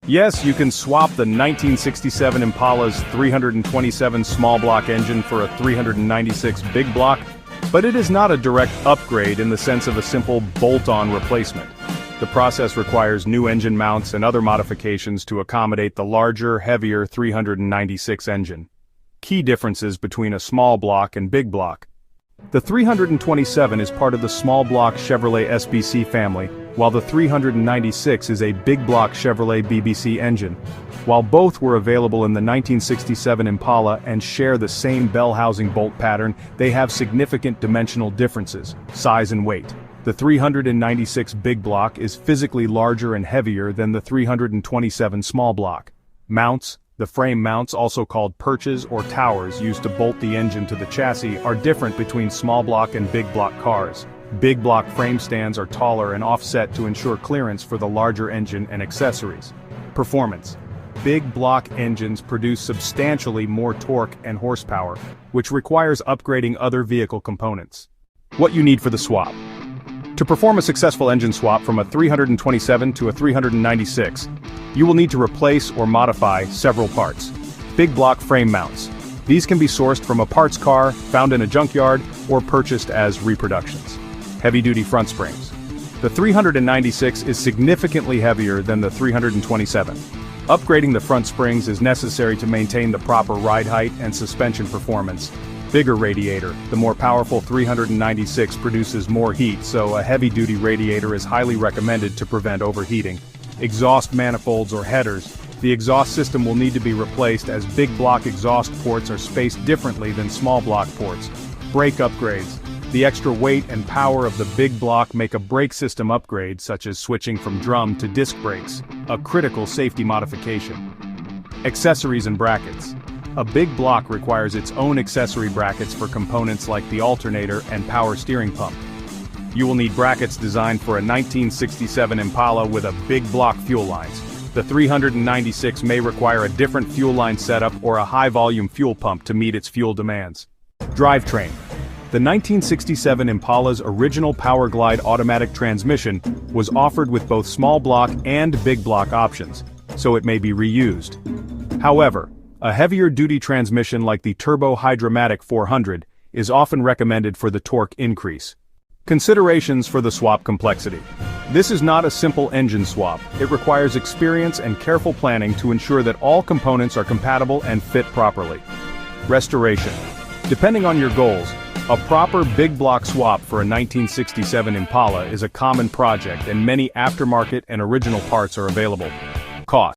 Yes, you can swap the 1967 Impala's 327 small block engine for a 396 big block, but it is not a direct upgrade in the sense of a simple bolt-on replacement. The process requires new engine mounts and other modifications to accommodate the larger, heavier 396 engine. Key differences between a small block and big block. The 327 is part of the small block Chevrolet SBC family, while the 396 is a big block Chevrolet BBC engine. While both were available in the 1967 Impala and share the same bell housing bolt pattern, they have significant dimensional differences, size and weight. The 396 big block is physically larger and heavier than the 327 small block. Mounts. The frame mounts, also called perches or towers used to bolt the engine to the chassis, are different between small block and big block cars. Big block frame stands are taller and offset to ensure clearance for the larger engine and accessories. Performance. Big block engines produce substantially more torque and horsepower, which requires upgrading other vehicle components. What you need for the swap. To perform a successful engine swap from a 327 to a 396, you will need to replace or modify several parts. Big block frame mounts. These can be sourced from a parts car, found in a junkyard, or purchased as reproductions. Heavy-duty front springs. The 396 is significantly heavier than the 327. Upgrading the front springs is necessary to maintain the proper ride height and suspension performance. Bigger radiator. The more powerful 396 produces more heat, so a heavy-duty radiator is highly recommended to prevent overheating. Exhaust manifolds or headers. The exhaust system will need to be replaced as big block exhaust ports are spaced differently than small block ports. Brake upgrades. The extra weight and power of the big block make a brake system upgrade, such as switching from drum to disc brakes, a critical safety modification. Accessories and brackets. A big block requires its own accessory brackets for components like the alternator and power steering pump. You will need brackets designed for a 1967 Impala with a big block fuel lines. The 396 may require a different fuel line setup or a high-volume fuel pump to meet its fuel demands. Drivetrain. The 1967 Impala's original Powerglide automatic transmission was offered with both small block and big block options, so it may be reused. However, a heavier-duty transmission like the Turbo Hydromatic 400 is often recommended for the torque increase. Considerations for the swap complexity. This is not a simple engine swap. It requires experience and careful planning to ensure that all components are compatible and fit properly. Restoration. Depending on your goals, a proper big block swap for a 1967 Impala is a common project and many aftermarket and original parts are available. Cost.